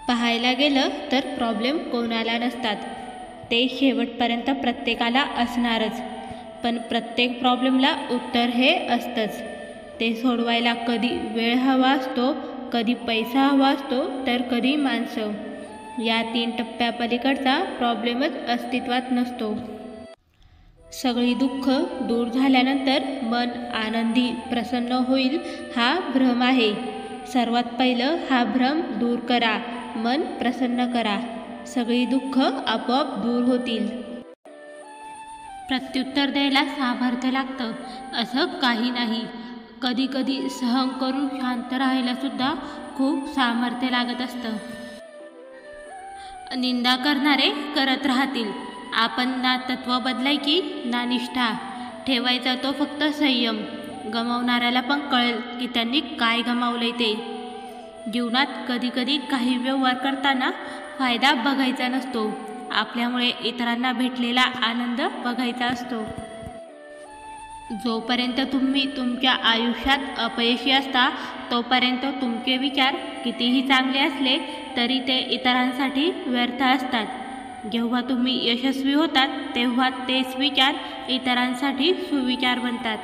पाहायला गेलं तर प्रॉब्लेम कोणाला नसतात, ते शेवटपर्यंत प्रत्येकाला असणारच. पण प्रत्येक प्रॉब्लेमला उत्तर हे असतंच. ते सोडवायला कधी वेळ हवा असतो, कधी पैसा हवा असतो, तर कधी माणसं. या 3 टप्प्यापलीकडचा प्रॉब्लेमच अस्तित्वात नसतो. सगळी दुःख दूर झाल्यानंतर मन आनंदी प्रसन्न होईल हा भ्रम आहे. सर्वात पहिलं हा भ्रम दूर करा, मन प्रसन्न करा. सगळी दुःख आपोआप दूर होतील. प्रत्युत्तर द्यायला सामर्थ्य लागतं असं काही नाही. कधी कधी सहन करून शांत राहायला सुद्धा खूप सामर्थ्य लागत असतं. निंदा करणारे करत राहतील. आपण ना तत्व बदलायची ना निष्ठा. ठेवायचा तो फक्त संयम. गमावणाऱ्याला पण कळेल की त्यांनी काय गमावलंय ते. जीवनात कधी कधी काही व्यवहार करताना फायदा बघायचा नसतो, आपल्यामुळे इतरांना भेटलेला आनंद बघायचा असतो. जोपर्यंत तुम्ही तुमच्या आयुष्यात अपयशी असता तोपर्यंत तुमचे विचार कितीही चांगले असले तरी ते इतरांसाठी व्यर्थ असतात. जेव्हा तुम्ही यशस्वी होतात तेव्हा तेच विचार इतरांसाठी सुविचार बनतात.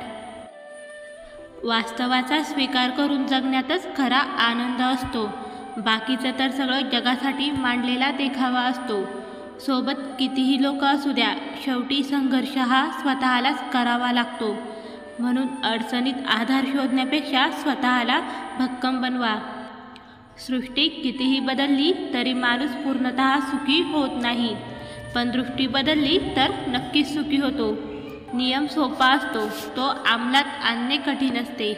वास्तवाचा स्वीकार करून जगण्यातच खरा आनंद असतो. बाकीचं तर सगळं जगासाठी मांडलेला देखावा असतो. सोबत कितीही लोक असू द्या, शेवटी संघर्ष हा स्वतःलाच करावा लागतो. म्हणून अडचणीत आधार शोधण्यापेक्षा स्वतःला भक्कम बनवा. सृष्टी कितीही बदलली तरी माणूस पूर्णतः सुखी होत नाही, पण दृष्टी बदलली तर नक्कीच सुखी होतो. नियम सोपा असतो, तो अंमलात आणणे कठीण असते.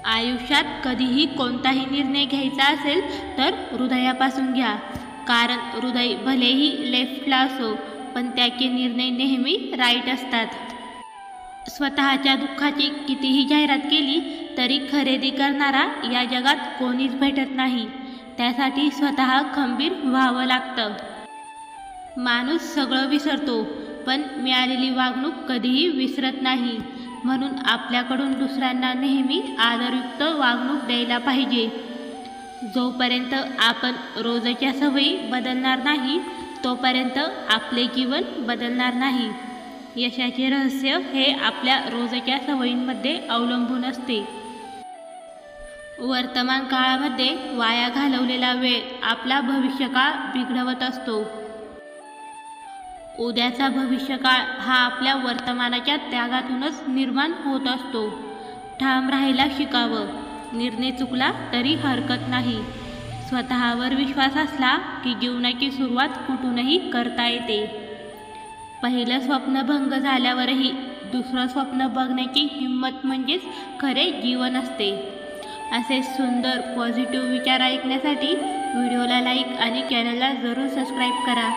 आयुष्यात कधीही कोणताही निर्णय घ्यायचा असेल तर हृदयापासून घ्या, कारण हृदय भलेही लेफ्टला असो पण त्याचे निर्णय नेहमी राईट असतात. स्वतःच्या दुःखाची कितीही जाहिरात केली तरी खरेदी करणारा या जगात कोणीच भेटत नाही. त्यासाठी स्वतः खंबीर व्हावं लागतं. माणूस सगळं विसरतो पण मिळालेली वागणूक कधीही विसरत नाही. म्हणून आपल्याकडून दुसऱ्यांना नेहमी आदरयुक्त वागणूक द्यायला पाहिजे. जोपर्यंत आपण रोजच्या सवयी बदलणार नाही तोपर्यंत आपले जीवन बदलणार नाही. यशाचे रहस्य हे आपल्या रोजच्या सवयींमध्ये अवलंबून असते. वर्तमान काळामध्ये वाया घालवलेला वेळ आपला भविष्यकाळ बिघडवत असतो. उद्याचा भविष्यकाळ हा आपल्या वर्तमानाच्या त्यागातूनच निर्माण होत असतो. ठाम राहायला शिकावं. निर्णय चुकला तरी हरकत नाही. स्वतःवर विश्वास असला की जीवनाची सुरुवात कुठूनही करता येते. पहिलं स्वप्न भंग झाल्यावरही दुसरं स्वप्न बघण्याची हिंमत म्हणजेच खरे जीवन असते. असे सुंदर पॉझिटिव्ह विचार ऐकण्यासाठी व्हिडिओला लाईक आणि चॅनलला जरूर सबस्क्राईब करा.